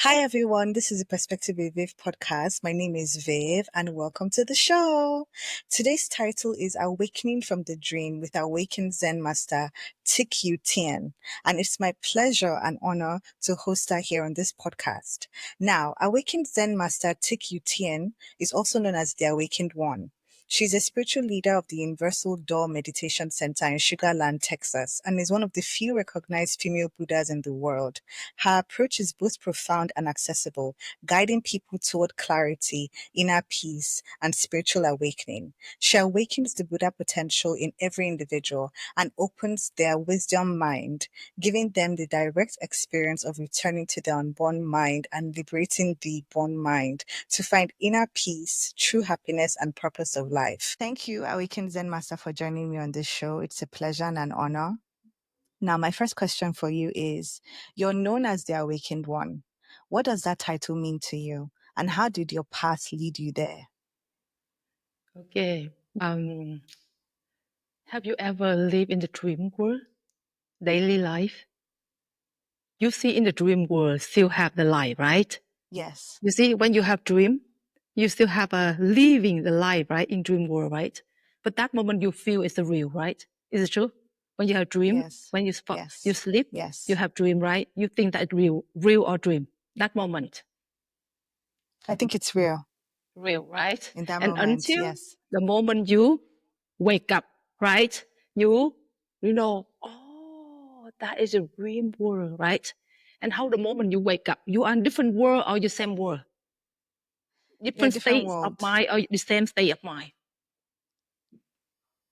Hi everyone, this is the Perspective with Viv podcast. My name is Viv and welcome to the show. Today's title is Awakening from the Dream with Awakened Zen Master Thich, and it's my pleasure and honor to host her here on this podcast. Now, Awakened Zen Master Thich is also known as the Awakened One. She's a spiritual leader of the Universal Door Meditation Center in Sugar Land, Texas, and is one of the few recognized female Buddhas in the world. Her approach is both profound and accessible, guiding people toward clarity, inner peace, and spiritual awakening. She awakens the Buddha potential in every individual and opens their wisdom mind, giving them the direct experience of returning to the unborn mind and liberating the born mind to find inner peace, true happiness, and purpose of life. Thank you, Awakened Zen Master, for joining me on this show. It's a pleasure and an honor. Now, my first question for you is, you're known as the Awakened One. What does that title mean to you? And how did your path lead you there? Okay. Have you ever lived in the dream world? Daily life? You see in the dream world still have the life, right? Yes. You see, when you have dream, you still have a living the life, right? In dream world, right? But that moment you feel is the real, right? Is it true? When you have dream, Yes. when you Yes. you sleep, Yes. you have dream, right? You think that it's real or dream. That moment. I think it's real. Real, right? In that And moment, until yes. the moment you wake up, right? You know, oh, that is a dream world, right? And how the moment you wake up, you are in different world or the same world? Different Different states of world. mind or the same state of mind?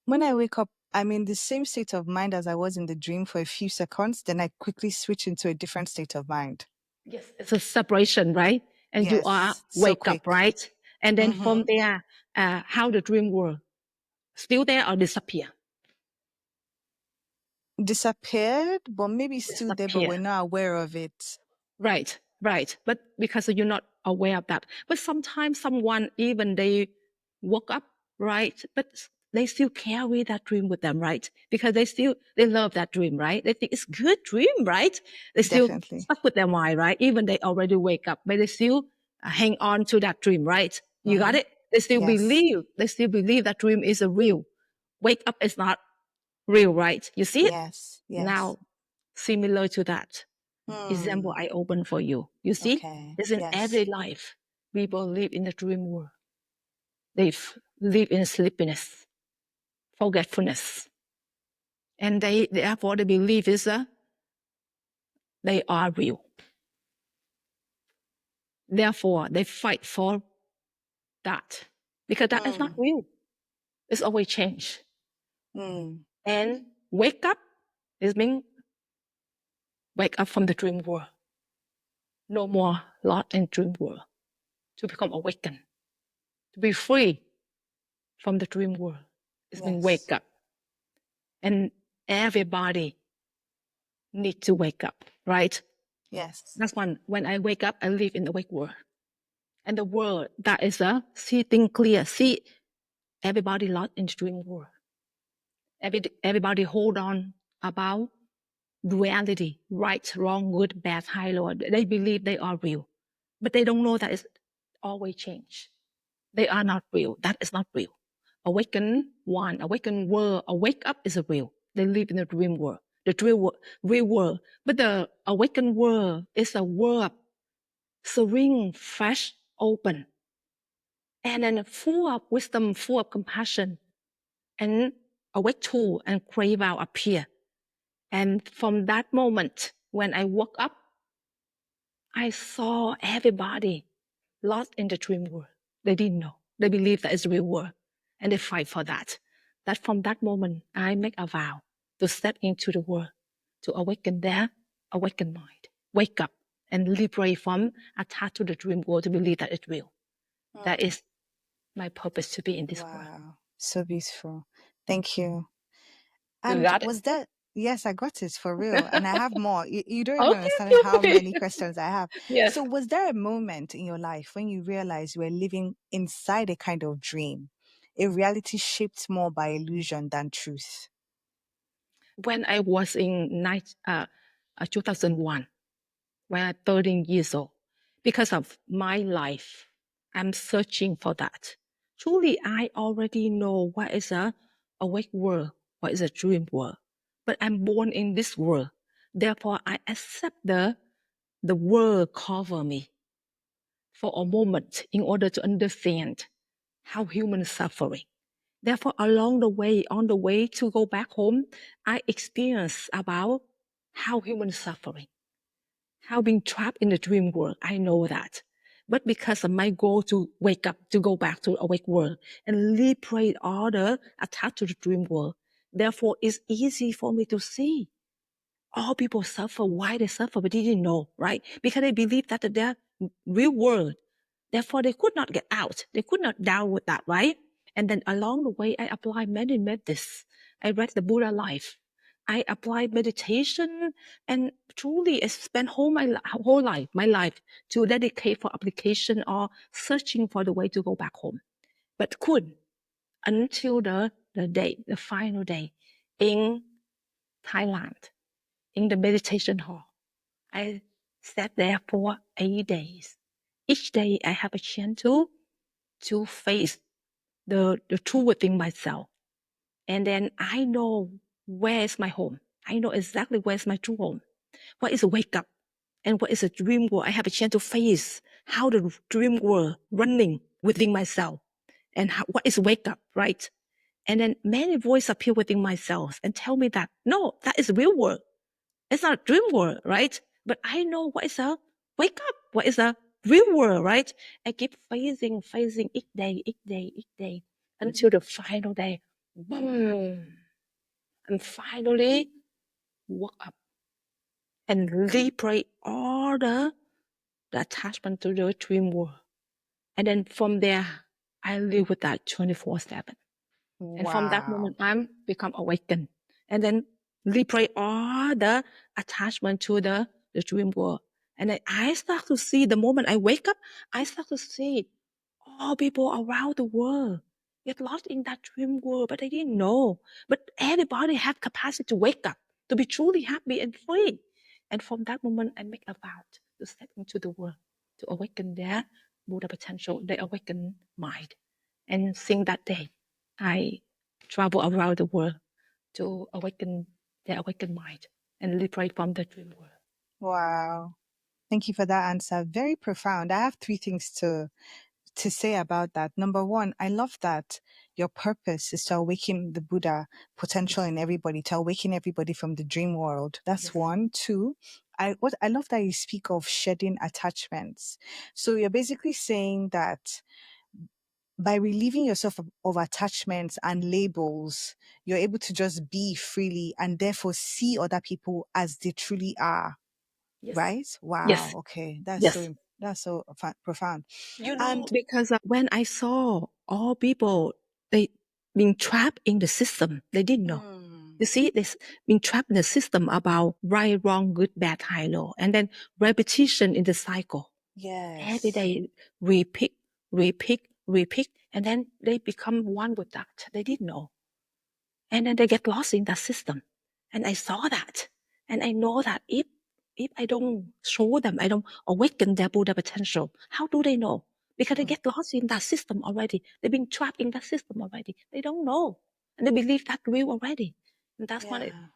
When I wake up, I'm in the same state of mind as I was in the dream for a few seconds, then I quickly switch into a different state of mind. Yes, it's a separation, right? And you are Yes, so wake up, quick. right? And then from Mm-hmm. there, how the dream world still there or disappear? Disappeared, but maybe still there, but Disappear. we're not aware of it. Right. But because you're not aware of that. But sometimes someone, even they woke up, right? But they still carry that dream with them, right? Because they love that dream, right? They think it's good dream, right? They still Definitely. stuck with their mind, right? Even they already wake up, but they still hang on to that dream, right? You got Mm-hmm. it? They still Yes. believe that dream is a real. Wake up is not real, right? You see it? Yes. Now, similar to that example Hmm. I open for you. You see, Okay. it's in every Yes. life. People live in the dream world. They live in sleepiness, forgetfulness. And therefore they believe is they are real. Therefore, they fight for that. Because that is not real. It's always change. And wake up is mean wake up from the dream world. No more lost in dream world. To become awakened. To be free from the dream world. It's mean wake up. And everybody need to wake up, right? Yes. That's when I wake up, I live in the wake world. And the world that is see things clear, see everybody lost in the dream world. Everybody hold on about reality, right, wrong, good, bad, high, low. They believe they are real. But they don't know that it's always change. They are not real. That is not real. Awaken one, awaken world, awake up is a real. They live in the dream world, real world. But the awakened world is a world serene, fresh, open, and then full of wisdom, full of compassion, and awake tool and crave out appear. And from that moment, when I woke up, I saw everybody lost in the dream world. They didn't know. They believe that it's the real world. And they fight for that. That from that moment, I make a vow to step into the world, to awaken their awakened mind, wake up and liberate from attached to the dream world to believe that it's real. That is my purpose to be in this world. Wow. So beautiful. Thank you. You And got it? was that, yes, I got it for real. And I have more. You don't even understand how Okay. many questions I have. Yes. So was there a moment in your life when you realized you were living inside a kind of dream, a reality shaped more by illusion than truth? When I was in 2001, when I'm 13 years old, because of my life. I'm searching for that. Truly, I already know what is a awake world, what is a dream world. But I'm born in this world. Therefore, I accept the world cover me for a moment in order to understand how humans suffering. Therefore, along the way, on the way to go back home, I experience about how humans suffering, how being trapped in the dream world. I know that. But because of my goal to wake up, to go back to awake world and liberate all the attached to the dream world, therefore it's easy for me to see all people suffer, why they suffer, but they didn't know, right? Because they believe that their real world. Therefore, they could not get out. They could not down with that, right? And then along the way, I applied many methods. I read the Buddha life. I applied meditation, and truly I spent my life to dedicate for application or searching for the way to go back home. But couldn't until the final day in Thailand, in the meditation hall. I sat there for 8 days. Each day I have a chance to face the truth within myself. And then I know where is my home. I know exactly where is my true home. What is a wake up and what is a dream world. I have a chance to face how the dream world running within myself and what is wake up, right? And then many voices appear within myself and tell me that, no, that is real world. It's not a dream world, right? But I know what is a wake up, what is a real world, right? I keep facing each day, until the final day, boom, and finally woke up and liberate all the attachment to the dream world. And then from there, I live with that 24/7. And from that Wow. moment, I'm become awakened. And then liberate all the attachment to the dream world. And then I start to see the moment I wake up, I start to see all people around the world get lost in that dream world, but they didn't know. But everybody have capacity to wake up, to be truly happy and free. And from that moment, I make a vow to step into the world, to awaken their Buddha potential, their awakened mind. And since that day, I travel around the world to awaken their awakened mind and liberate from the dream world. Wow. Thank you for that answer. Very profound. I have three things to say about that. Number one, I love that your purpose is to awaken the Buddha potential Yes. in everybody, to awaken everybody from the dream world. That's Yes. one. Two, I love that you speak of shedding attachments. So you're basically saying that by relieving yourself of attachments and labels, you're able to just be freely and therefore see other people as they truly are. Yes. Right? Wow. Yes. Okay. Yes. That's so profound. You know, And because when I saw all people, they being trapped in the system, they didn't know. mm, You see, they been trapped in the system about right, wrong, good, bad, high, low, and then repetition in the cycle. Every yes. day, repeat, and then they become one with that. They didn't know. And then they get lost in that system. And I saw that. And I know that if I don't show them, I don't awaken their Buddha potential, how do they know? Because they Mm, get lost in that system already. They've been trapped in that system already. They don't know. And they believe that real already. And that's what yeah.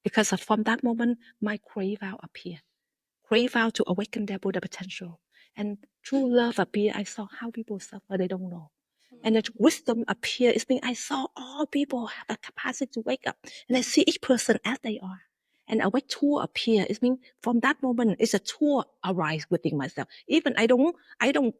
because from that moment, my crave out appear. Crave out to awaken their Buddha potential. And true love appear. I saw how people suffer, they don't know. And the wisdom appear. It means I saw all people have a capacity to wake up. And I see each person as they are. And a awake tool appear. It means from that moment, it's a tool arise within myself. Even I don't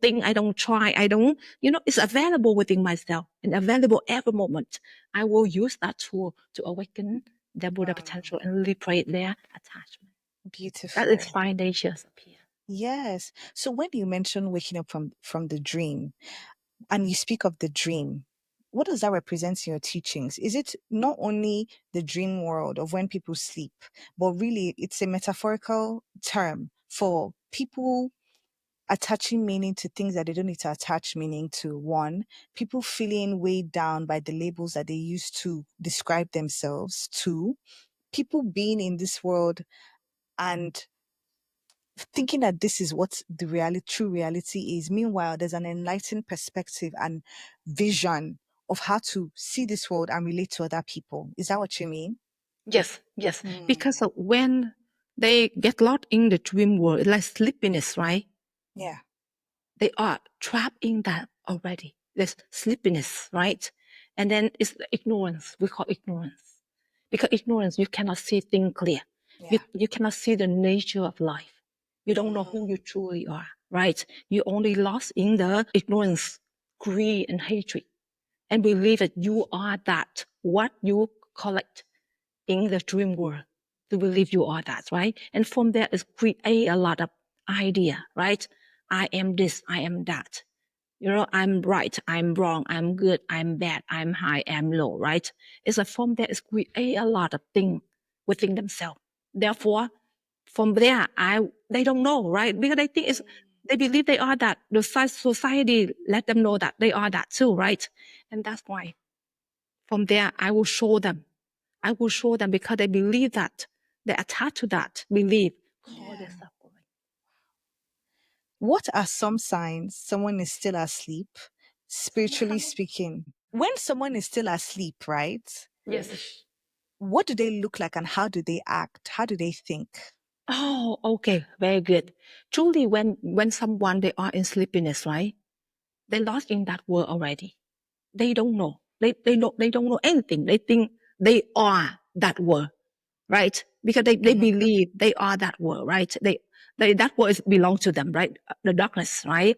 think, I don't try, it's available within myself and available every moment. I will use that tool to awaken their Buddha Wow. potential and liberate their attachment. That is Beautiful. five natures appear. Yes. So when you mention waking up from the dream and you speak of the dream, what does that represent in your teachings? Is it not only the dream world of when people sleep, but really it's a metaphorical term for people attaching meaning to things that they don't need to attach meaning to? One, people feeling weighed down by the labels that they use to describe themselves. Two, people being in this world and thinking that this is what the true reality is. Meanwhile, there's an enlightened perspective and vision of how to see this world and relate to other people. Is that what you mean? Yes, yes. Mm. Because when they get lost in the dream world, it's like sleepiness, right? Yeah. They are trapped in that already. There's sleepiness, right? And then it's the ignorance. We call ignorance. Because ignorance, you cannot see things clear. Yeah. You cannot see the nature of life. You don't know who you truly are, right? You only lost in the ignorance, greed, and hatred, and believe that you are that, what you collect in the dream world, to believe you are that, right? And from there is create a lot of idea, right? I am this, I am that. I'm right, I'm wrong, I'm good, I'm bad, I'm high, I'm low, right? It's like from there is create a lot of things within themselves. Therefore, from there, they don't know, right? Because they think they believe they are that. The society let them know that they are that too, right? And that's why from there, I will show them because they believe that. They attach to that belief. Call this suffering. What are some signs someone is still asleep, spiritually speaking? When someone is still asleep, right? Yes. What do they look like and how do they act? How do they think? Oh, okay. Very good. Truly, when someone, they are in sleepiness, right? They lost in that world already. They don't know. They don't know anything. They think they are that world, right? Because they believe they are that world, right? They that world belongs to them, right? The darkness, right?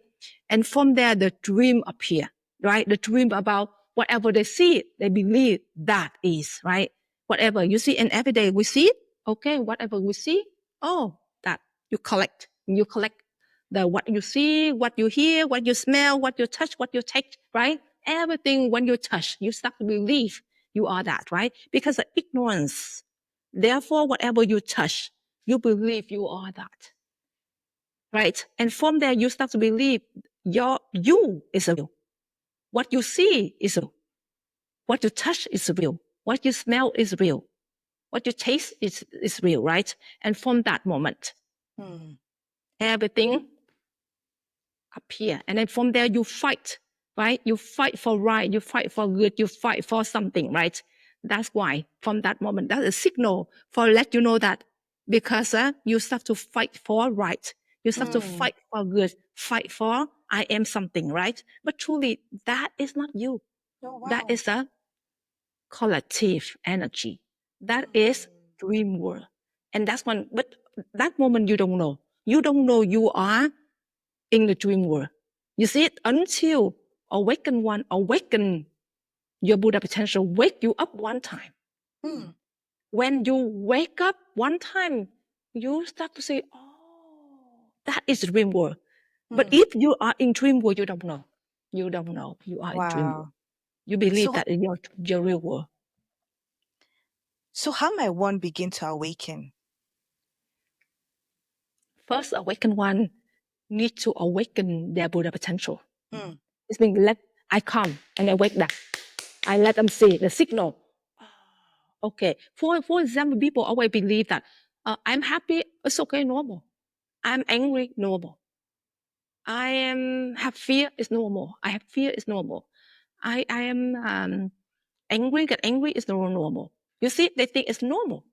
And from there, the dream appear, right? The dream about whatever they see, they believe that is, right? Whatever you see, and every day we see it, okay? Whatever we see, oh, that you collect the what you see, what you hear, what you smell, what you touch, what you take, right? Everything when you touch, you start to believe you are that, right? Because of ignorance. Therefore, whatever you touch, you believe you are that, right? And from there, you start to believe you is real. What you see is real. What you touch is real. What you smell is real. What you taste is real, right? And from that moment, everything appear. And then from there, you fight, right? You fight for right. You fight for good. You fight for something, right? That's why from that moment, that's a signal for let you know that because you start to fight for right. You start to fight for good, fight for I am something, right? But truly, that is not you. Oh, wow. That is a collective energy. That is dream world. And that's one, but that moment you don't know. You don't know you are in the dream world. You see it until awaken your Buddha potential, wake you up one time. When you wake up one time, you start to say, oh, that is dream world. But if you are in dream world, you don't know. You don't know you are in dream world. You believe So, that is your real world. so how might one begin to awaken? First, awaken one need to awaken their Buddha potential. It's means I come and I wake them. I let them see the signal. Okay. For example, people always believe that I'm happy, it's okay, normal. I'm angry, normal. I am have fear, it's normal. I have fear, it's normal. I am angry, get angry, is normal. You see, they think it's normal.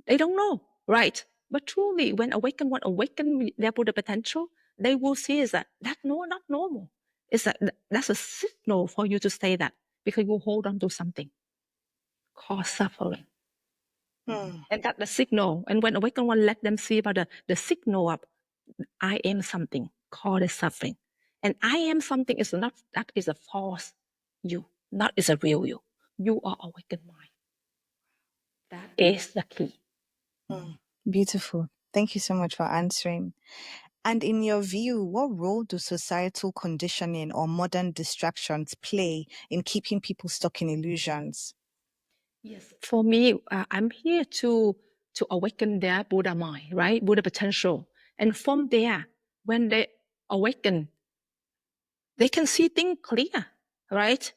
They don't know, right? But truly, when one awaken their Buddha potential, they will see is that that's not normal. That's a signal for you to say that because you hold on to something called suffering. And that's the signal. And when awakened one, let them see about the signal of I am something called as suffering. And I am something is not, that is a false you, not is a real you. You are awakened mind. That is the key. Beautiful. Thank you so much for answering. And in your view, what role do societal conditioning or modern distractions play in keeping people stuck in illusions? Yes. For me, I'm here to awaken their Buddha mind, right? Buddha potential. And from there, when they awaken, they can see things clear, right?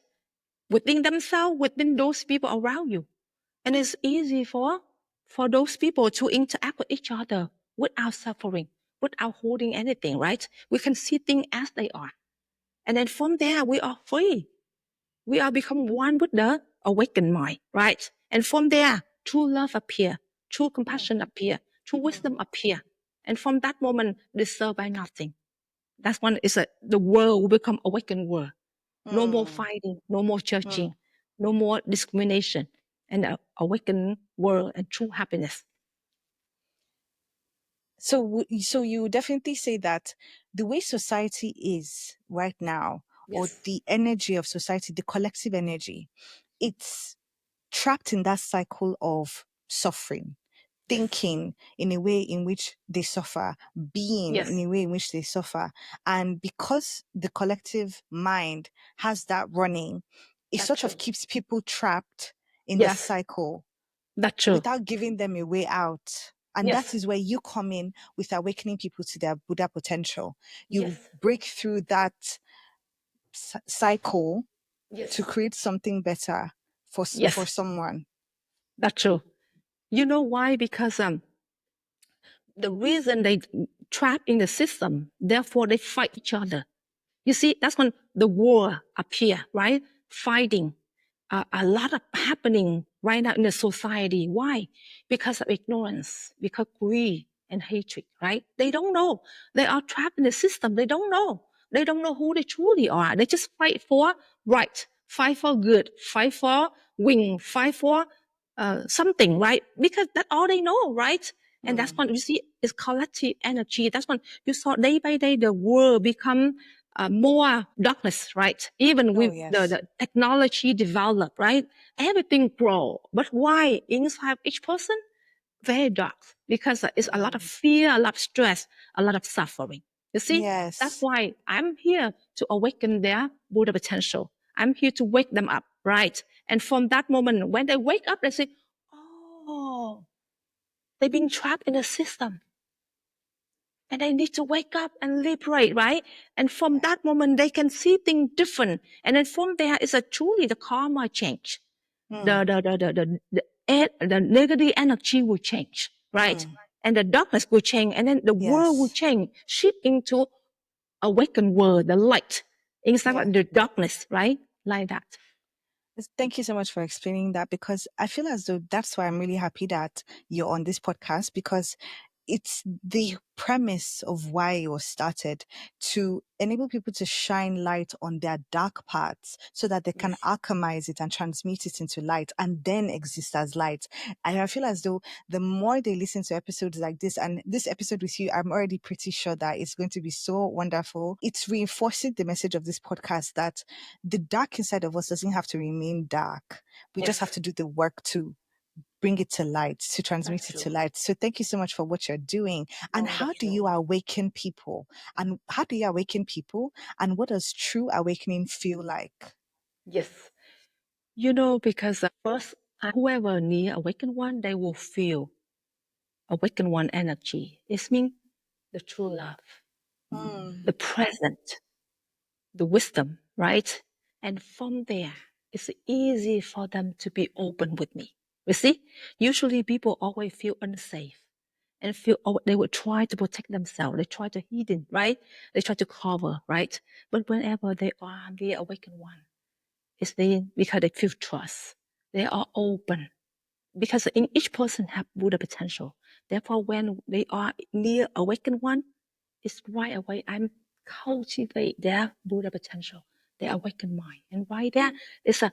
Within themselves, within those people around you. And it's easy for those people to interact with each other without suffering, without holding anything, right? We can see things as they are. And then from there, we are free. We are become one with the awakened mind, right? And from there, true love appear, true compassion appear, true wisdom appear. And from that moment, disturbed by nothing. That's when the world will become awakened world. No more fighting, no more judging, no more discrimination, and an awakened world and true happiness. So you definitely say that the way society is right now, or Yes, the energy of society, the collective energy, it's trapped in that cycle of suffering, yes, thinking in a way in which they suffer, being in yes, a way in which they suffer. And because the collective mind has that running, it that's sort of true. keeps people trapped in that Yes, cycle that's true. without giving them a way out. And that Yes, is where you come in with awakening people to their Buddha potential. You yes, break through that cycle to yes, create something better for yes, someone. that's true. You know why? Because the reason they trap in the system, therefore they fight each other. You see, that's when the war appear, right? Fighting, a lot of happening right now in the society. Why? Because of ignorance, because greed and hatred, right? They don't know. They are trapped in the system. They don't know. They don't know who they truly are. They just fight for right, fight for good, fight for win, fight for something, right? Because that's all they know, right? And that's Mm. when you see it's collective energy. That's when you saw day by day the world become more darkness, right? Even Oh, with yes. the technology develop, right? Everything grow. But why inside each person? Very dark because it's a lot of Mm. fear, a lot of stress, a lot of suffering. You see, that's Yes. why I'm here to awaken their Buddha potential. I'm here to wake them up, right? And from that moment, when they wake up, they say, oh, they've been trapped in the system and they need to wake up and liberate, right? And from that moment, they can see things different. And then from there is a truly the karma change. Mm. The negative energy will change, right? Mm. And the darkness will change, and then the world will Yes. change, shift into awakened world, the light instead Yeah. of the darkness, right? Like that. Thank you so much for explaining that, because I feel as though that's why I'm really happy that you're on this podcast, because it's the premise of why it was started, to enable people to shine light on their dark parts so that they can Yes, alchemize it and transmute it into light and then exist as light. And I feel as though the more they listen to episodes like this, and this episode with you, I'm already pretty sure that it's going to be so wonderful. It's reinforcing the message of this podcast that the dark inside of us doesn't have to remain dark. We just have yes, to do the work to bring it to light, to that's transmute it to true. light. So thank you so much for what you're doing. And how do you Wonderful. awaken people? And how do you awaken people? And what does true awakening feel like? Yes. You know, because first, whoever near awakened one, they will feel awakened one energy. It means the true love, the Mm. present, the wisdom, right? And from there, it's easy for them to be open with me. You see, usually people always feel unsafe and feel they would try to protect themselves. They try to hidden, right? They try to cover, right? But whenever they are the awakened one, it's because they feel trust. They are open because in each person have Buddha potential. Therefore, when they are near awakened one, it's right away I'm cultivate their Buddha potential, their awakened mind, and right there is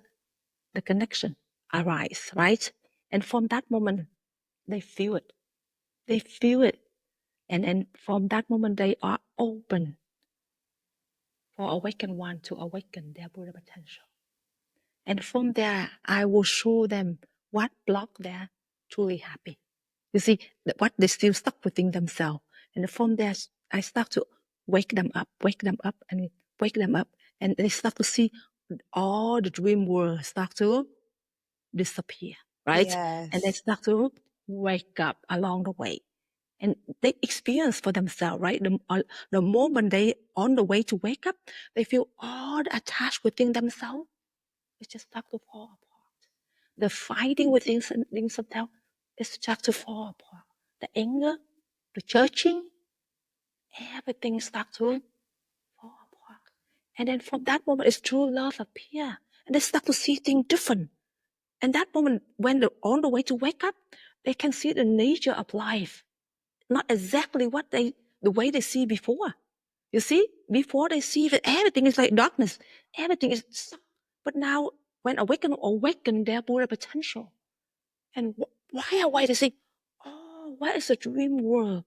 the connection arise, right? And from that moment, they feel it. They feel it, and then from that moment, they are open for awakened one to awaken their Buddha potential. And from there, I will show them what block their truly happy. You see, what they still stuck within themselves. And from there, I start to wake them up, and wake them up. And they start to see all the dream world start to disappear, right? And they Yes. start to wake up along the way. And they experience for themselves, right? The moment they on the way to wake up, they feel all the attached within themselves. It just start to fall apart. The fighting within themselves is start to fall apart. The anger, the judging, everything starts to fall apart. And then from that moment, it's true love appear. And they start to see things different. And that moment, when they're on the way to wake up, they can see the nature of life. Not exactly the way they see before. You see, before they see that everything is like darkness. Everything is, but now when awaken their Buddha potential. And why they say, oh, what is a dream world?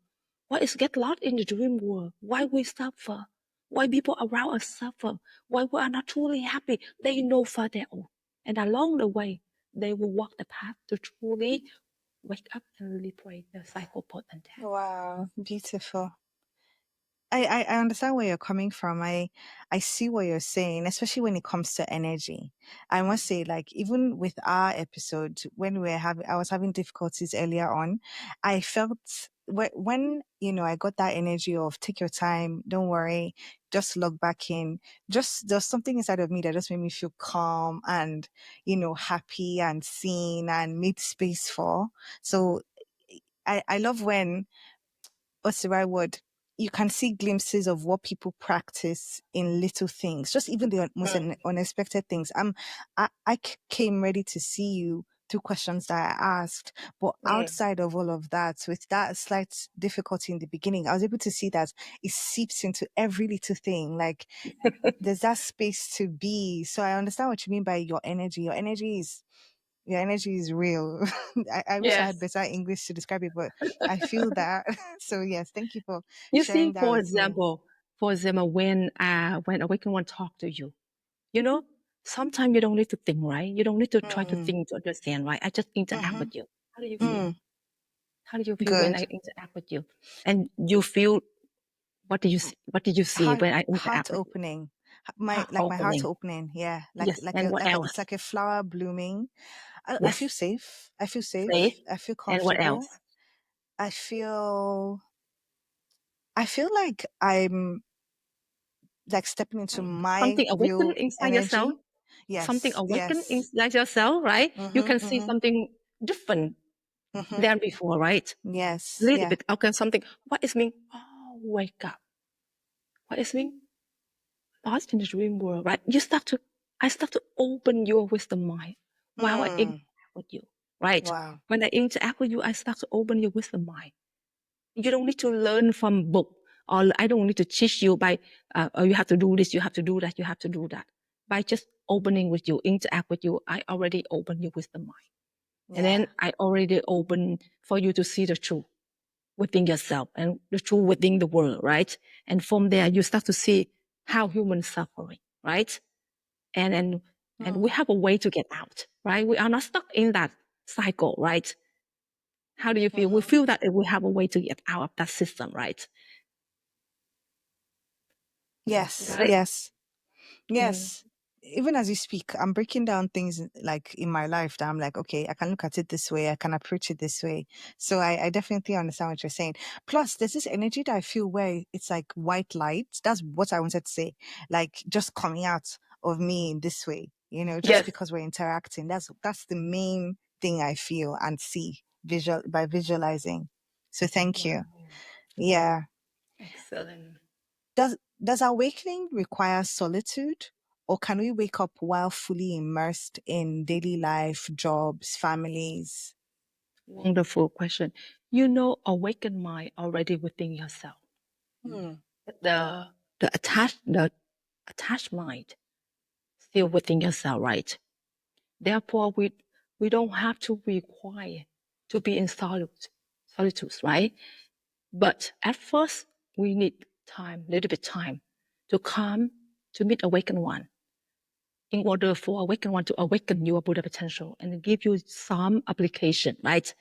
What is get lost in the dream world? Why we suffer? Why people around us suffer? Why we are not truly happy? They know for their own. And along the way, they will walk the path to truly wake up and liberate the cycle put and death. Wow, beautiful. I understand where you're coming from. I see what you're saying, especially when it comes to energy. I must say, like, even with our episode, when I was having difficulties earlier on, I felt when, I got that energy of take your time, don't worry, just log back in. Just there's something inside of me that just made me feel calm and, happy and seen and made space for. So I love when, what's the right word? You can see glimpses of what people practice in little things, just even the most unexpected things. I came ready to see you through questions that I asked, but outside of all of that, with that slight difficulty in the beginning, I was able to see that it seeps into every little thing. Like there's that space to be. So I understand what you mean by your energy. Your energy is real. I wish I had Yes. better English to describe it, but I feel that. So yes, thank you for You see, sharing that with me. for example, when Awakened One talk to you, you know, sometimes you don't need to think, right? You don't need to try to Mm, think to understand, right? I just interact mm-hmm, with you. How do you feel? mm, How do you feel when I good. interact with you? And you feel what did you see Heart, when I heart interact with you? opening. Heart My heart opening. opening. Yeah. Yes. And what It's else? like a flower blooming. I feel Yes. safe. I feel Faith. safe. I feel And what else? comfortable. I feel, I feel like I'm like stepping into my Something awakened real inside yourself. energy. Something Yes. awakened Yes. inside yourself, right? You Mm-hmm. can see Mm-hmm. something different Mm-hmm. than before, right? Yes. Little Yeah. bit. Okay, something. What is mean? Oh, wake up. What is mean? Lost in the dream world, right? I start to open your wisdom mind while I Hmm. interact with you, right? Wow. When I interact with you, I start to open your wisdom mind. You don't need to learn from book, or I don't need to teach you by, oh, you have to do this, you have to do that, you have to do that. By just opening with you, interact with you, I already open your wisdom mind. And Yeah. then I already open for you to see the truth within yourself and the truth within the world, right? And from there, you start to see how humans suffering, right? And and we Hmm. have a way to get out, right? We are not stuck in that cycle, right? How do you feel? We Mm-hmm. feel that we have a way to get out of that system, right? Yes. Got it? Yes. Mm. Yes. Even as you speak, I'm breaking down things like in my life that I'm like, okay, I can look at it this way, I can approach it this way. So I definitely understand what you're saying. Plus, there's this energy that I feel where it's like white light. That's what I wanted to say. Like just coming out of me in this way, just Yes. because we're interacting. That's the main thing I feel and see by visualizing. So thank you. Wow. Yeah. Excellent. Does awakening require solitude, or can we wake up while fully immersed in daily life, jobs, families? Wonderful question. You know, awaken mind already within yourself. Hmm. The attached mind still within yourself, right? Therefore, we don't have to require to be in solitude, right? But at first, we need time, little bit time, to come to meet awakened one. In order for awakened one to awaken your Buddha potential and give you some application, right?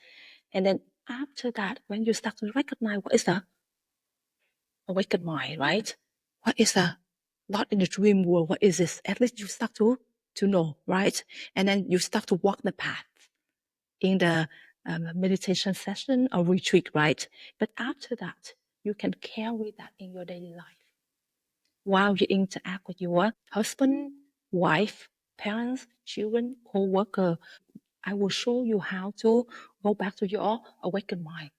And then after that, when you start to recognize what is the awakened mind, right? What is the not in the dream world? What is this? At least you start to know, right? And then you start to walk the path in the meditation session or retreat, right? But after that, you can carry that in your daily life while you interact with your husband, wife, parents, children, co-worker. I will show you how to go back to your awakened mind.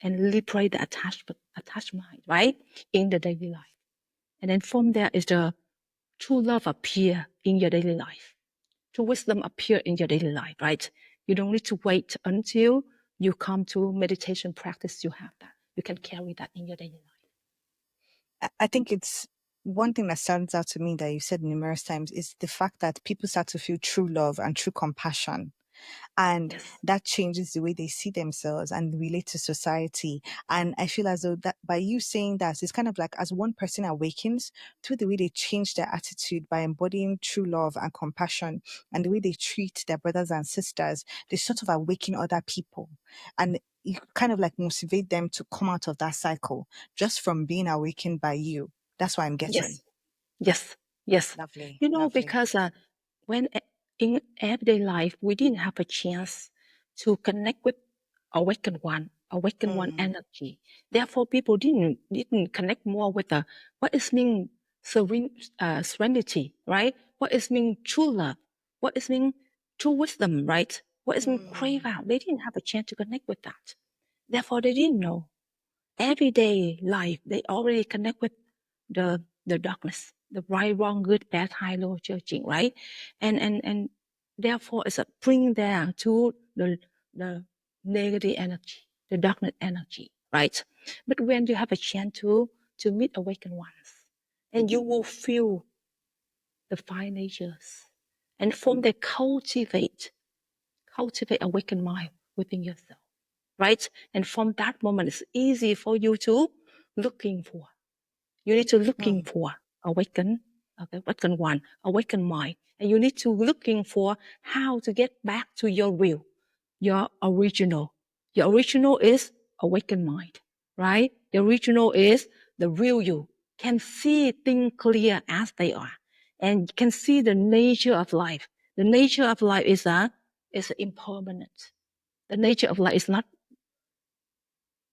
and liberate the attached mind, right? In the daily life. And then from there is the true love appear in your daily life. True wisdom appear in your daily life, right? You don't need to wait until you come to meditation practice. You have that. You can carry that in your daily life. I think it's one thing that stands out to me that you said numerous times is the fact that people start to feel true love and true compassion. And Yes. that changes the way they see themselves and relate to society. And I feel as though that by you saying that, it's kind of like as one person awakens through the way they change their attitude by embodying true love and compassion and the way they treat their brothers and sisters, they sort of awaken other people. And you kind of like motivate them to come out of that cycle just from being awakened by you. That's what I'm getting. Yes. Yes. Yes. Lovely, You know, lovely. because when in everyday life, we didn't have a chance to connect with awaken one Mm, energy. Therefore, people didn't connect more with the what is mean serenity, right? What is mean true love? What is mean true wisdom, right? What is mean crave mm, out? They didn't have a chance to connect with that. Therefore, they didn't know everyday life, they already connect with the darkness, the right, wrong, good, bad, high, low, judging, right? And therefore it's a bring there to the negative energy, the darkness energy, right? But when you have a chance to meet awakened ones, and you will feel the five natures, and from there cultivate awakened mind within yourself, right? And from that moment, it's easy for you to looking for. You need to looking mm, for awaken, okay, awaken one, awaken mind, and you need to looking for how to get back to your real, your original. Your original is awakened mind, right? The original is the real you. Can see things clear as they are, and can see the nature of life. The nature of life is impermanent. The nature of life is not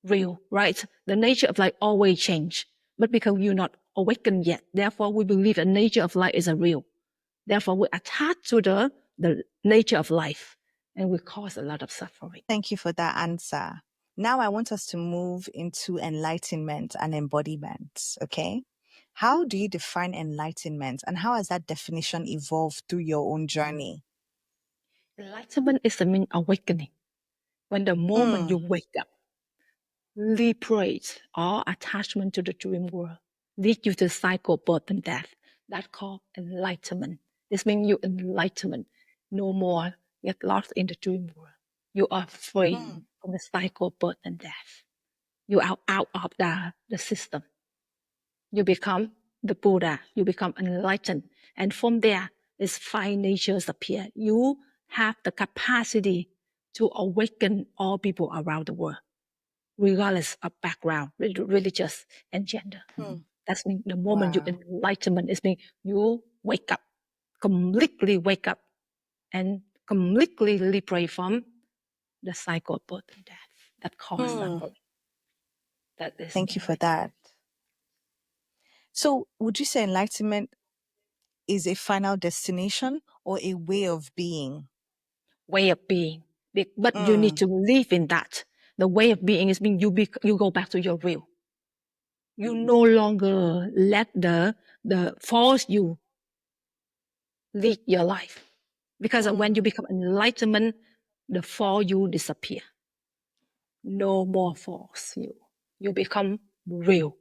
real, right? The nature of life always change. But because you're not awakened yet, therefore we believe the nature of life is a real. Therefore we attach to the nature of life and we cause a lot of suffering. Thank you for that answer. Now I want us to move into enlightenment and embodiment. Okay. How do you define enlightenment and how has that definition evolved through your own journey? Enlightenment is the mean awakening. When the moment you Mm, wake up, liberate all attachment to the dream world, lead you to cycle of birth and death. That's called enlightenment. This means you enlightenment. No more get lost in the dream world. You are free mm, from the cycle of birth and death. You are out of the system. You become the Buddha. You become enlightened. And from there, these five natures appear. You have the capacity to awaken all people around the world regardless of background, religious and gender. mm. That's mean the moment you Wow. enlightenment is mean you wake up, completely wake up and completely liberate from the cycle of birth and death that cause Mm. suffering. That is Thank you for enlightenment. that. So, would you say enlightenment is a final destination or a way of being? Way of being. But you need Mm, to live in that. The way of being is being you go back to your real. You no longer let the force you lead your life. Because when you mm, become enlightenment, the fall you disappear. No more false you. You become real.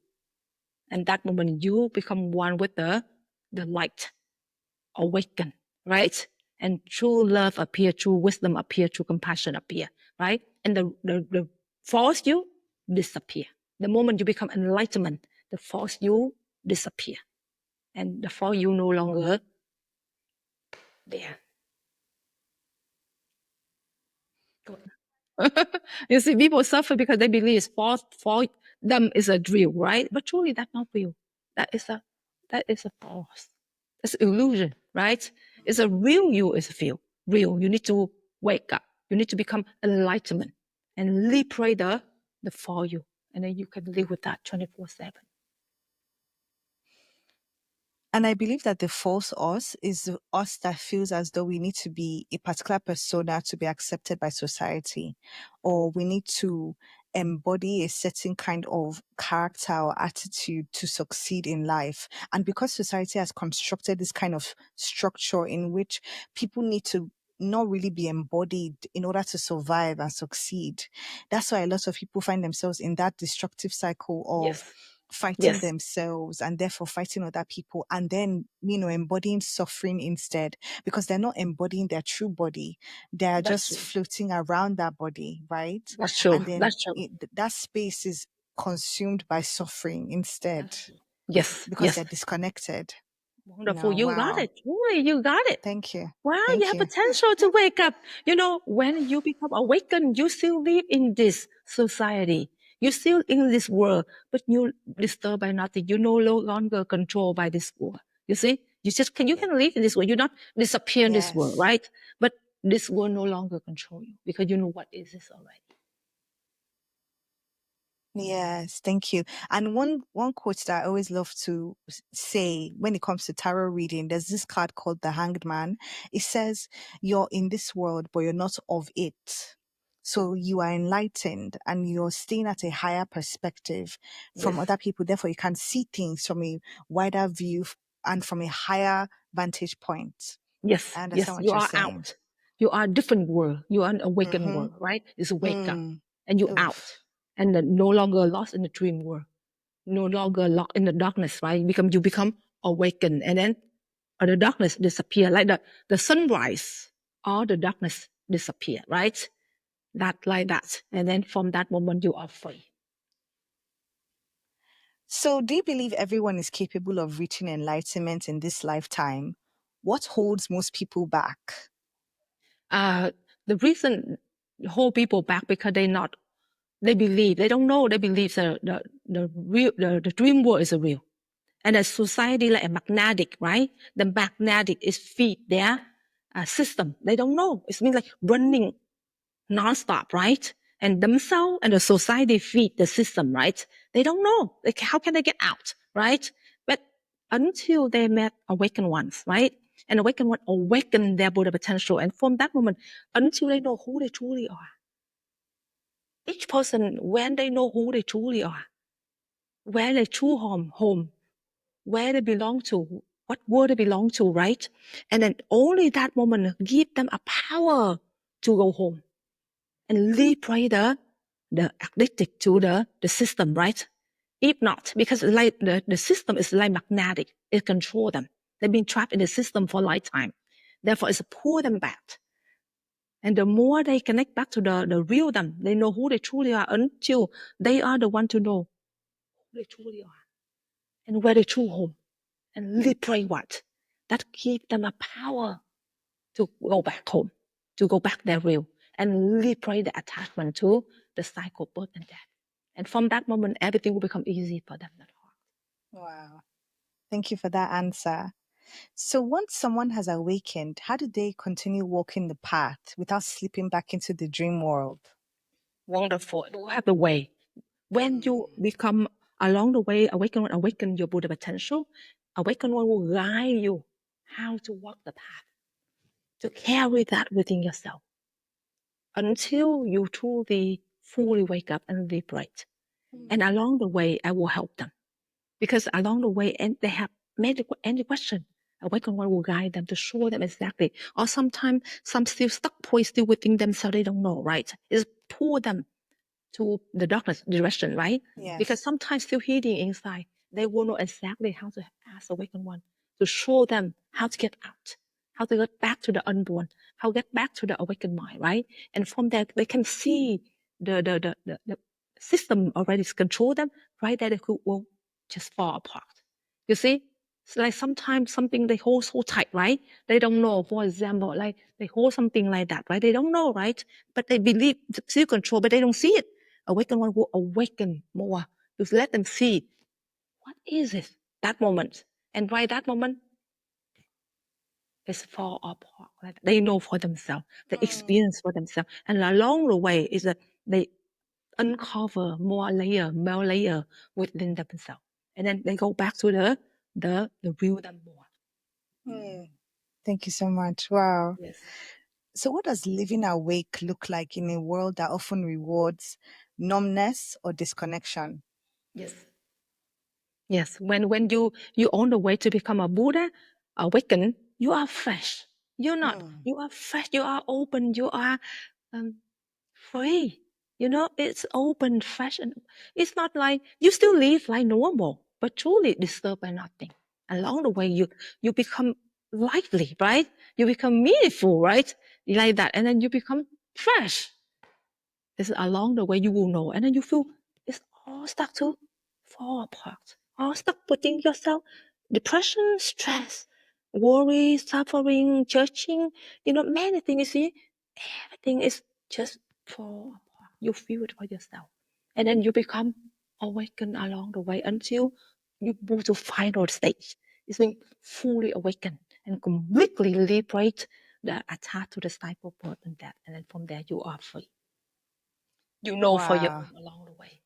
And that moment you become one with the light, awaken, right? And true love appear, true wisdom appear, true compassion appear, right? And the false you disappear. The moment you become enlightenment, the false you disappear. And the false you no longer there. You see, people suffer because they believe it's false for them is a real, right? But truly that's not real. That is a false. It's illusion, right? It's a real you is feel. Real. You need to wake up. You need to become enlightenment and liberate the for you. And then you can live with that 24/7. And I believe that the false us is us that feels as though we need to be a particular persona to be accepted by society, or we need to embody a certain kind of character or attitude to succeed in life. And because society has constructed this kind of structure in which people need to not really be embodied in order to survive and succeed, that's why a lot of people find themselves in that destructive cycle of Yes. fighting Yes. themselves and therefore fighting other people, and then, embodying suffering instead, because they're not embodying their true body. They're That's just true. floating around that body, right? That's true. And then That's true. that space is consumed by suffering instead That's true. Yes. because Yes. they're disconnected. Wonderful. No, You got wow. it. Boy, you got it. Thank you. Wow, you Thank have you. potential to wake up. When you become awakened, you still live in this society. You still in this world, but you disturbed by nothing. You no longer controlled by this world. You see, you can live in this world. You not disappear in this world, Yes. right? But this world no longer control you because you know what is this already. Yes, thank you. And one quote that I always love to say when it comes to tarot reading, there's this card called the Hanged Man. It says, "You're in this world, but you're not of it." So you are enlightened and you're staying at a higher perspective from Yes. other people. Therefore, you can see things from a wider view and from a higher vantage point. Yes, I understand yes, what you you're are saying. out. You are a different world. You are an awakened Mm-hmm. world, right? It's a wake up. Mm. And you out. Oof. And then no longer lost in the dream world. No longer locked in the darkness, right? You become awakened. And then the darkness disappear. Like the sunrise, all the darkness disappear, right? That like that. And then from that moment you are free. So, do you believe everyone is capable of reaching enlightenment in this lifetime? What holds most people back? Uh the reason hold people back because they believe, they don't know, they believe the dream world is a real. And a society like a magnetic, right? The magnetic is feed their system. They don't know. It means like running nonstop, right? And themselves and the society feed the system, right? They don't know. Like, how can they get out, right? But until they met awakened ones, right? And awakened one awaken their Buddha potential. And from that moment, until they know who they truly are, each person, when they know who they truly are, where their true home, where they belong to, what world they belong to, right? And then only that moment give them a power to go home and liberate the addicted to the system, right? If not, because like the system is like magnetic, it control them. They've been trapped in the system for a lifetime. Therefore, it's pull them back. And the more they connect back to the real them, they know who they truly are until they are the one to know who they truly are and where they true home and liberate what? That give them a power to go back home, to go back their real and liberate the attachment to the cycle of birth and death. And from that moment, everything will become easy for them, not hard. Wow. Thank you for that answer. So, once someone has awakened, how do they continue walking the path without slipping back into the dream world? Wonderful. You have the way. When you become along the way, awaken your Buddha potential, awaken one will guide you how to walk the path, to carry that within yourself until you truly fully wake up and liberate. And along the way, I will help them because along the way, and they have made any question. Awakened one will guide them to show them exactly. Or sometimes some still stuck point still within themselves, they don't know, right? It's pull them to the darkness direction, right? Because Yes. sometimes still hiding inside, they will know exactly how to ask awakened one to show them how to get out, how to get back to the unborn, how to get back to the awakened mind, right? And from that, they can see the system already control them, right? That they could will just fall apart. You see? It's like sometimes something they hold so tight, right? They don't know. For example, like they hold something like that, right? They don't know, right? But they believe still control, but they don't see it. Awaken one will awaken more to let them see what is it that moment, and right that moment is fall apart. Right? They know for themselves, they Mm. experience for themselves, and along the way is that they uncover more layer within themselves, and then they go back to the real them more. Mm. Thank you so much. Wow. Yes. So, what does living awake look like in a world that often rewards numbness, or disconnection. Yes. Yes. When you on the way to become a Buddha, awaken, you are fresh. You're not. You are fresh. You are open. You are free. You know, it's open, fresh, and it's not like you still live like normal, but truly disturbed by nothing. Along the way, you become lively, right? You become meaningful, right? Like that, and then you become fresh. This is along the way you will know, and then you feel it's all start to fall apart. All start putting yourself depression, stress, worry, suffering, judging. You know, many things. You see, everything is just fall apart. You feel it for yourself, and then you become awakened along the way until you move to final stage. It's being fully awakened and completely liberate the attached to the cycle of birth and death, and then from there you are free. You know for your Wow. own along the way.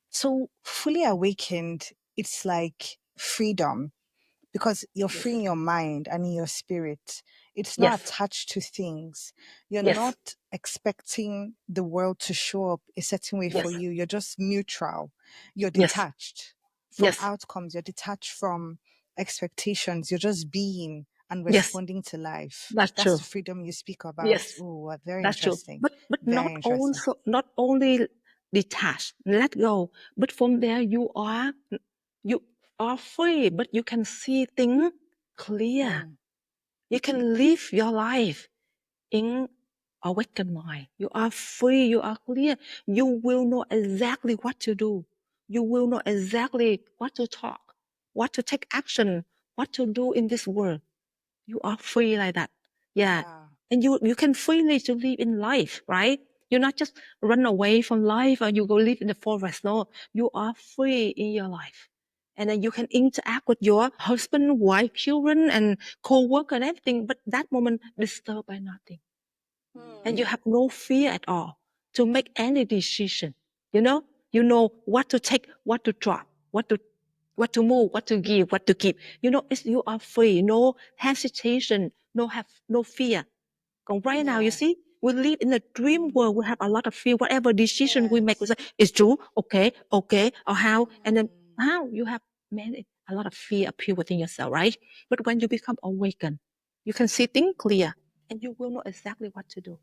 So, fully awakened, it's like freedom because you're Yes. free in your mind and in your spirit. It's not Yes. attached to things. You're Yes. not expecting the world to show up a certain way for Yes. you. You're just neutral. You're Yes. detached from Yes. outcomes. You're detached from expectations. You're just being and Yes. responding to life. That's That's true. the freedom you speak about. Yes. Oh, very That's true. interesting. But Very not interesting. also not only detached, let go. But from there you are free, but you can see things clear. You can live your life in awakened mind. You are free, you are clear. You will know exactly what to do. You will know exactly what to talk, what to take action, what to do in this world. You are free like that. Yeah. Wow. And you can freely to live in life, right? You're not just run away from life or you go live in the forest. No, you are free in your life. And then you can interact with your husband, wife, children, and co-worker and everything. But that moment disturbed by nothing. And you have no fear at all to make any decision. You know what to take, what to drop, what to move, what to give, what to keep. You are free, no hesitation, no fear. Còn right now, you Yes. see, we live in a dream world. We have a lot of fear. Whatever decision we make, we Yes. say, it's true, okay, or how, and then how you have a lot of fear appear within yourself, right? But when you become awakened, you can see things clear, and you will know exactly what to do.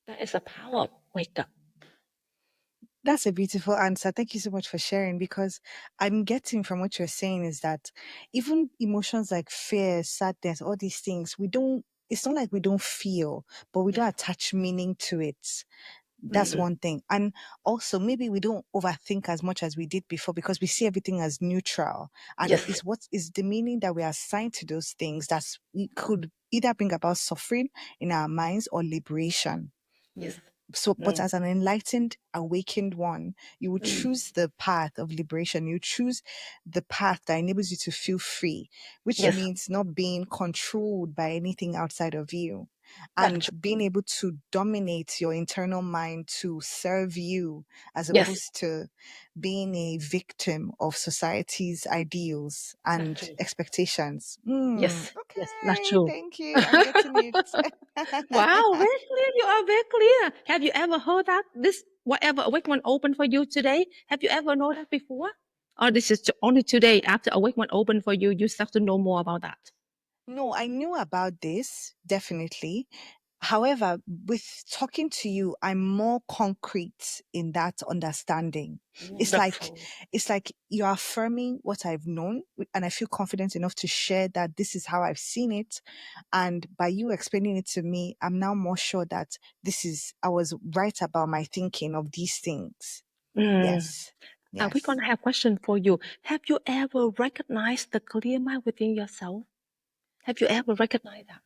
That is the power of wake up. That's a beautiful answer. Thank you so much for sharing because I'm getting from what you're saying is that even emotions like fear, sadness, all these things, it's not like we don't feel, but we Yes. don't attach meaning to it. That's Mm-mm. one thing. And also maybe we don't overthink as much as we did before because we see everything as neutral. And Yes. is what is the meaning that we assign to those things that's we could either bring about suffering in our minds or liberation. Yes. So, but Mm. as an enlightened, awakened one, you will Mm. choose the path of liberation. You choose the path that enables you to feel free, which Yes. means not being controlled by anything outside of you That's and true. being able to dominate your internal mind to serve you as Yes. opposed to being a victim of society's ideals That's and true. expectations. Yes. Yes. That's Okay. true. Thank you. I'm getting it. Wow, very clear. You are very clear. Have you ever heard that this whatever awakening opened for you today? Have you ever known that before? Or this is only today after awakening opened for you, you start to know more about that. No, I knew about this, definitely. However, with talking to you, I'm more concrete in that understanding. It's like, Wonderful. it's like you're affirming what I've known, and I feel confident enough to share that this is how I've seen it. And by you explaining it to me, I'm now more sure that I was right about my thinking of these things. Mm. Yes. We're Yes. gonna have a question for you. Have you ever recognized the clear mind within yourself? Have you ever recognized that?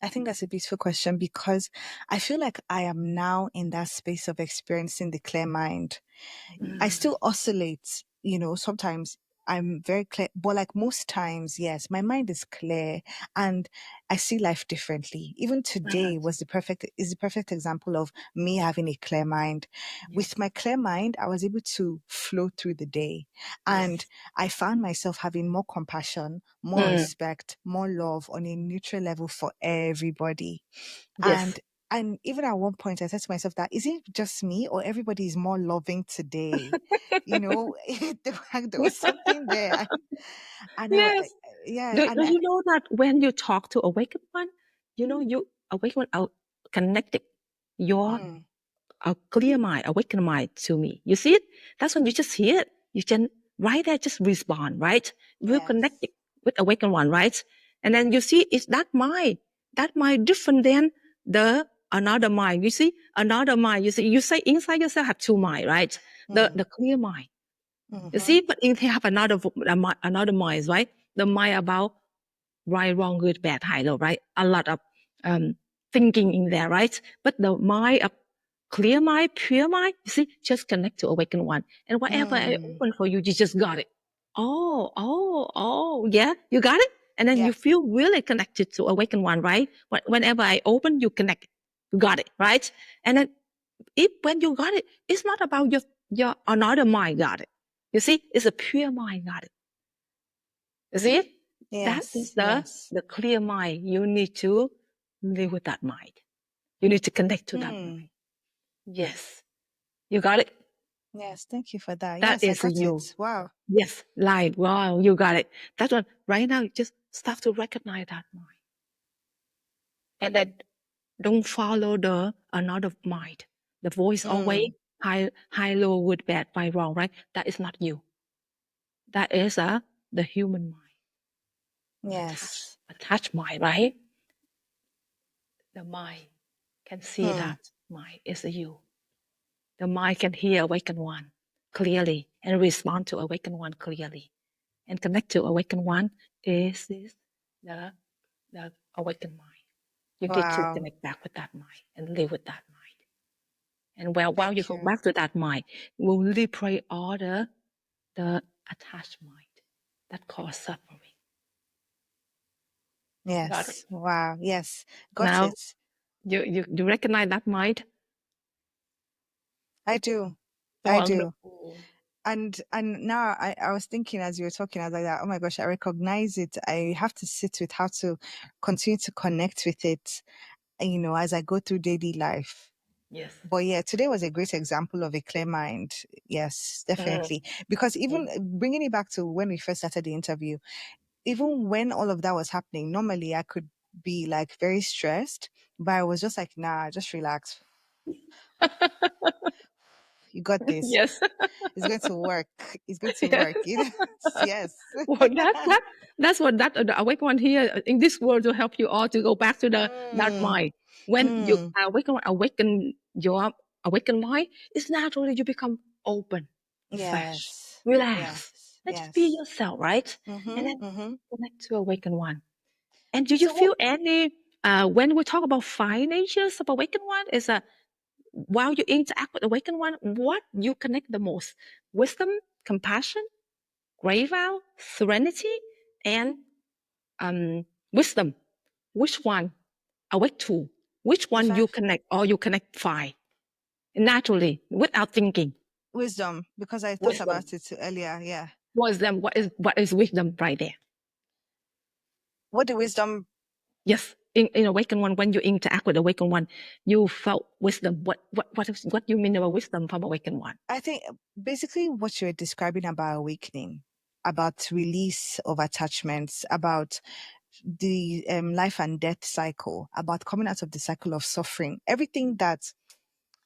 I think that's a beautiful question because I feel like I am now in that space of experiencing the clear mind. I Mm. still oscillate, sometimes I'm very clear, but like most times, yes, my mind is clear and I see life differently. Even today is the perfect example of me having a clear mind. Yes. With my clear mind, I was able to flow through the day and Yes. I found myself having more compassion, more Mm. respect, more love on a neutral level for everybody. Yes. And And even at one point, I said to myself that, is it just me or everybody is more loving today? You know, there was something there. And Yes. yeah, Do and you know that when you talk to awakened one, you awakened one connected your mm, a clear mind, awakened mind to me. You see it? That's when you just hear it. You can right there just respond, right? We're yes, connected with awakened one, right? And then you see it's that mind different than the another mind. You see another mind. You say inside yourself have two mind, right? mm, The clear mind. You mm-hmm, see, but if you have another mind, right? The mind about right, wrong, good, bad, high, low, right? A lot of um, thinking in there, right? But the mind of clear mind, pure mind, you see, just connect to awaken one. And whatever I mm, open for you, you just got it. Oh, yeah, you got it? And then yeah, you feel really connected to awaken one, right? Whenever I open, you connect. You got it, right? And then when you got it, it's not about your another mind got it. You see, it's a pure mind got it. You see, that is yes, yes. the clear mind. You need to live with that mind. You need to connect to that Hmm. mind. Yes, you got it. Yes, thank you for that. That Yes, I is got you. it. Wow. Yes, light. Wow, you got it. That's what right now. Just start to recognize that mind, and then don't follow the another mind. The voice always Mm, high, low, good, bad, right, wrong. Right? That is not you. That is the human mind, yes. attached mind. Right? The mind can see Hmm. that mind is you. The mind can hear awakened one clearly and respond to awakened one clearly. And connect to awakened one is the, the awakened mind. You need to Wow. connect back with that mind and live with that mind. And while you Thank go you. back to that mind, we'll liberate all the attached mind that cause suffering. Got it? Yes. Wow. Yes. Got Now it. you recognize that mind? I do. I do. Wonderful. And now I was thinking as you were talking, I was like that, oh my gosh, I recognize it. I have to sit with how to continue to connect with it, you know, as I go through daily life. Yes. But yeah, today was a great example of a clear mind. Yes, Mm, definitely. Because even mm. bringing it back to when we first started the interview, even when all of that was happening, normally I could be like very stressed, but I was just like, nah, just relax. You got this. Yes. It's going to work. It's going to Yes. work. You know? Yes. Well, that's what the awake one here in this world to help you all to go back to that Mm, mind. When you mm, awaken your awaken mind, it's naturally you become open, fresh, yes. relax, Yes. and just be Yes. yourself, right? And Mm-hmm. then Mm-hmm. connect to awaken one. And do you So what, feel any when we talk about five natures of awaken one is while you interact with awaken one, what you connect the most? Wisdom, compassion, grave vow, serenity, and wisdom. Which one? Awake to. Which the one you five connect or you connect five naturally without thinking? wisdom, because I thought Wisdom. about it earlier. Yeah. Wisdom. What is wisdom right there? What the wisdom, Yes. In awaken one, when you interact with awaken one, you felt wisdom. What you mean about wisdom from awaken one? I think basically what you're describing about awakening, about release of attachments, about the life and death cycle, about coming out of the cycle of suffering, everything that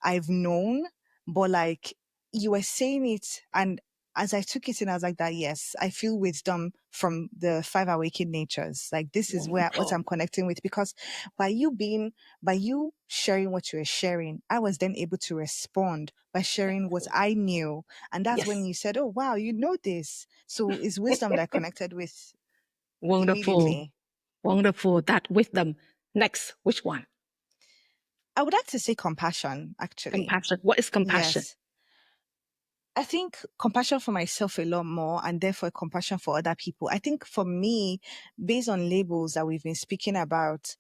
I've known, but like you were saying it, and as I took it in, I was like that, yes, I feel wisdom from the five awakened natures. Like this is where what Wonderful. I'm connecting with, because by you sharing what you were sharing, I was then able to respond by sharing what I knew. And that's when Yes. you said, oh wow, you know this. So it's wisdom that I connected with Wonderful. immediately. Wonderful. That wisdom. Next, which one? I would like to say compassion, actually. Compassion. What is compassion? Yes. I think compassion for myself a lot more, and therefore compassion for other people. I think for me, based on labels that we've been speaking about,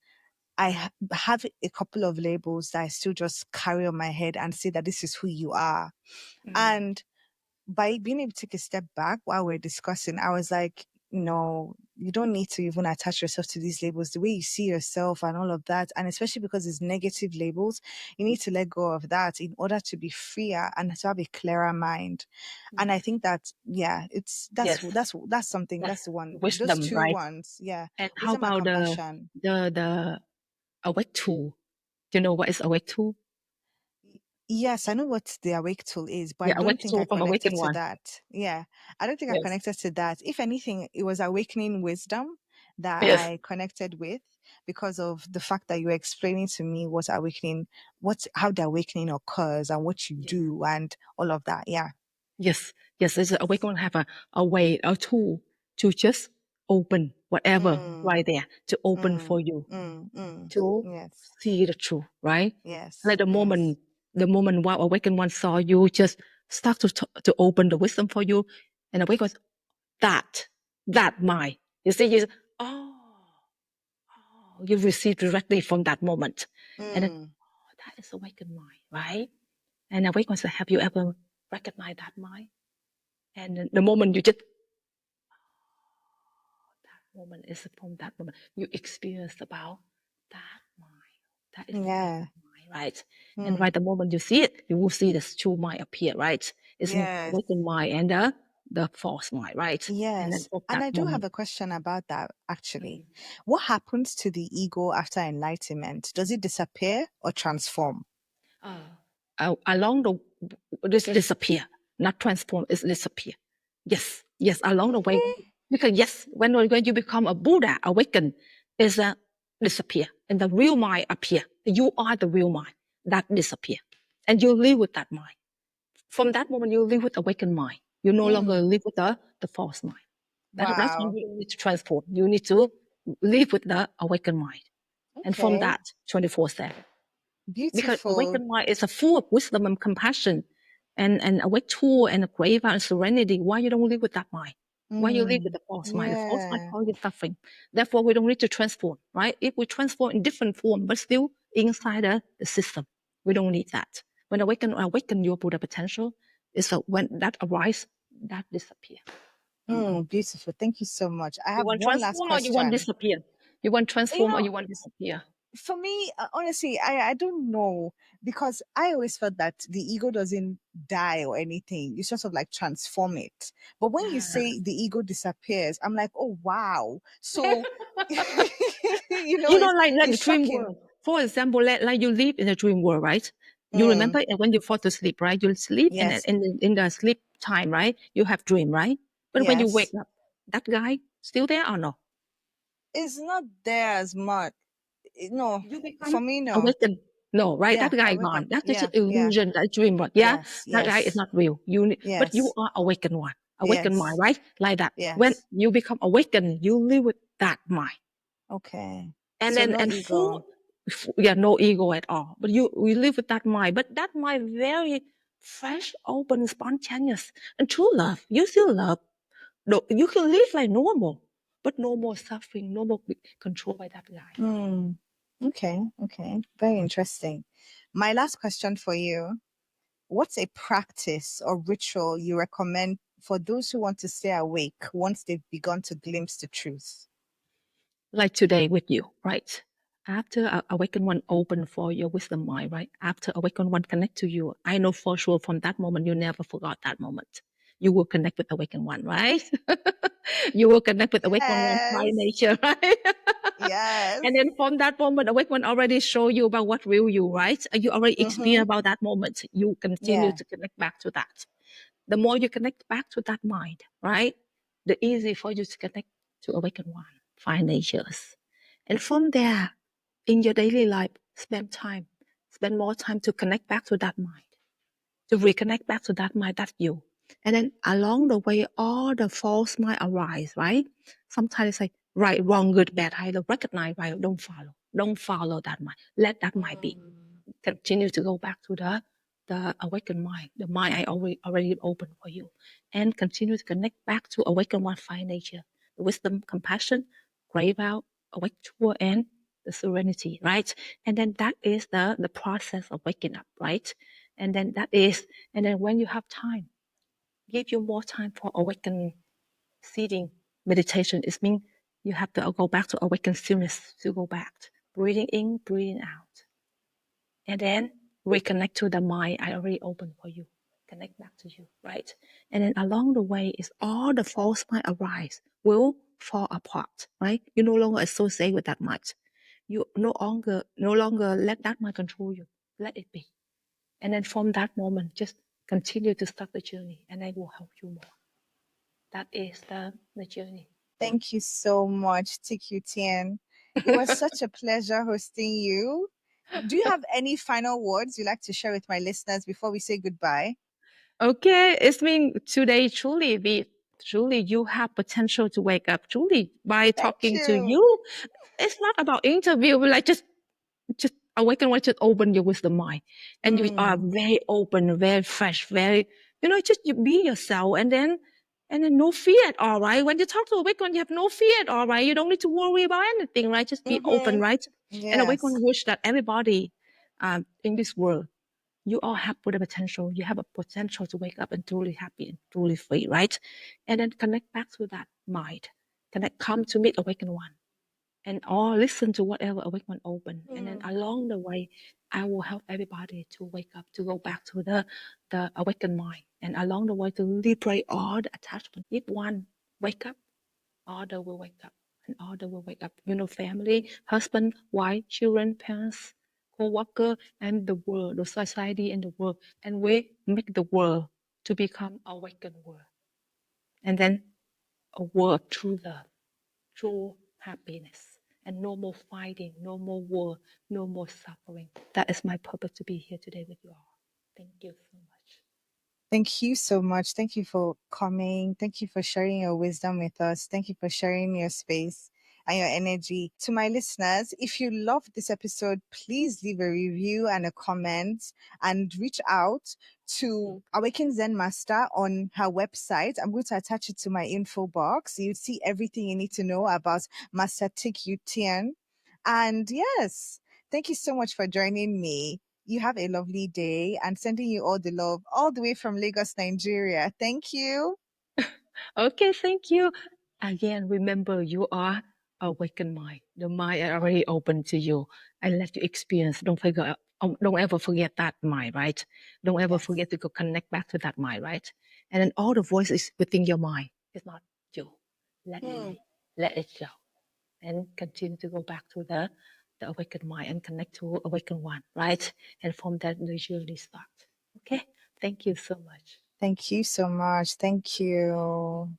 have a couple of labels that I still just carry on my head and say that this is who you are. And by being able to take a step back while we're discussing, I was like, no, you don't need to even attach yourself to these labels, the way you see yourself and all of that. And especially because it's negative labels, you need to let go of that in order to be freer and to have a clearer mind. And Yes. I think that, yeah, Yes. that's something, That's that's the one, those wisdom, two right? ones. Yeah. And how Wisdom and about compassion. the awake tool? Do you know what is awake tool? Yes, I know what the awake tool is, but I Yeah, don't awake think I tool from connected awaken to one. that. Yeah, I don't think I Yes. connected to that. If anything, it was awakening wisdom that Yes. I connected with because of the fact that you were explaining to me what awakening, how the awakening occurs and what you Yeah. do and all of that. Yeah. Yes. Yes. It's awake one have a way, a tool to just open whatever Mm, right there to open for mm, you mm. to Yes, see the truth, right? yes, Like yes. the moment while awakened one saw you, just start to open the wisdom for you, and awaken was that mind. You see, oh, you receive directly from that moment, and then Mm, oh, that is awakened mind, right? And awakened was, have you ever recognized that mind? And the moment you just that moment is from that moment you experience about that mind. That is yeah. awakened mind, right? And Mm, right the moment you see it, you will see the true mind appear, right? It's yes. awakened mind and the false mind, right? And then Yes. from And that I do have moment, a question about that, actually. mm, What happens to the ego after enlightenment? Does it disappear or transform? along the this disappear, not transform, it's disappear. Yes, yes, along the way, Really? because yes, when you become a Buddha, awaken, is a disappear, and the real mind appear. You are the real mind that disappear, and you live with that mind. From that moment, you live with awakened mind. You no longer Mm, live with the false mind. That's why wow. you don't need to transform. You need to live with the awakened mind, and from Okay. that, 24/7. Because Beautiful. awakened mind is a full of wisdom and compassion, and awake tool and a grave and serenity. Why you don't live with that mind? Why you live with Mm, the false mind? The false mind yeah. causes suffering. Therefore, we don't need to transform, right? If we transform in different form, but still inside the system, we don't need that. When awaken your Buddha potential, is when that arises, that disappear. Beautiful. Thank you so much. I You have want one last transform or you want question. disappear? You want You transform or know, you want disappear? for me, honestly, I don't know because I always felt that the ego doesn't die or anything. You sort of like transform it. But when you say the ego disappears, I'm like, oh wow. So, You know, like it's the dream shocking. world. For example, like you live in a dream world, right? You Mm, remember when you fall to sleep, right? You sleep and yes, in the sleep time, right? You have dream, right? But when you wake yes. up, that guy still there or no? It's not there as much. No, You for become me, no. awakened. No, right? Yeah, That I guy wake up. gone. That's just Yeah, an yeah. illusion, that dream world. Yeah, Yes, that guy is yes, not real. But you yes, are awakened one, awakened mind, yes, right? Like that. When yes. you become awakened, you live with that mind. Okay. And So then no and ego. full, yeah, no ego at all, but we live with that mind, but that mind very fresh, open, spontaneous, and true love. You still love. No, you can live like normal, but no more suffering, no more control by that guy. Hmm. Okay, okay. Very interesting. My last question for you. What's a practice or ritual you recommend for those who want to stay awake once they've begun to glimpse the truth? Like today with you, right? After awaken one open for your wisdom mind, right? After awaken one connect to you, I know for sure from that moment you never forgot that moment. You will connect with awaken one, right? You will connect with awaken one by Yes. nature, right? And Yes. then from that moment, awake one already show you about what real you, right? You already Mm-hmm. experience about that moment. You continue Yeah. to connect back to that. The more you connect back to that mind, right? The easier for you to connect to awaken one, find natures. And from there, in your daily life, spend more time to connect back to that mind, to reconnect back to that mind, that's you. And then along the way, all the false mind arise, right? Sometimes it's like right, wrong, good, bad, either recognize, right, don't follow. Don't follow that mind. Let that mind be. Continue to go back to the awakened mind, the mind I already opened for you, and continue to connect back to awaken one fine nature, the wisdom, compassion, crave out, awake to, and the serenity, right? And then that is the process of waking up, right? And then that is, and then when you have time, give you more time for awakening, seeding meditation. It means You have to go back to awaken stillness, to go back. Breathing in, breathing out. And then reconnect to the mind I already opened for you. Connect back to you, right? And then along the way is all the false mind arise will fall apart, right? You no longer associate with that mind. You no longer let that mind control you. Let it be. And then from that moment, just continue to start the journey, and I will help you more. That is the journey. Thank you so much, Thien. It was such a pleasure hosting you. Do you have any final words you'd like to share with my listeners before we say goodbye? Okay, it's been today truly you have potential to wake up. Truly, by Thank talking to you. you, it's not about interview. Like just awaken, what just open your wisdom mind, and you are very open, very fresh, very just you be yourself, and then no fear at all, right? When you talk to awaken, you have no fear at all, right? You don't need to worry about anything, right? Just be open, right? And Yes. awaken wish that everybody in this world, you all have the potential. You have a potential to wake up and truly happy and truly free, right? And then connect back to that mind. Come to meet awakened one, and or listen to whatever awakened one open. And then along the way, I will help everybody to wake up, to go back to the awakened mind, and along the way to liberate all the attachment. If one wake up, other will wake up, and other will wake up. Family, husband, wife, children, parents, co-worker, and the world, the society, and the world, and we make the world to become awakened world, and then a world through love, true happiness, and no more fighting, no more war, no more suffering. That is my purpose to be here today with you all. Thank you so much. Thank you so much. Thank you for coming. Thank you for sharing your wisdom with us. Thank you for sharing your space and your energy. To my listeners, if you loved this episode, please leave a review and a comment and reach out to Awaken Zen Master on her website. I'm going to attach it to my info box. You see everything you need to know about Master Thich. And yes, thank you so much for joining me. You have a lovely day, and sending you all the love all the way from Lagos, Nigeria. Thank you. Okay, thank you. Again, remember you are awakened mind. The mind is already open to you. I let you experience. Don't ever forget that mind, right? Don't ever Yes. forget to go connect back to that mind, right? And then all the voices within your mind. It's not you. Let it be. Let it go. And continue to go back to the awakened mind and connect to awakened one, right? And from that the journey starts. Okay? Thank you so much. Thank you so much. Thank you.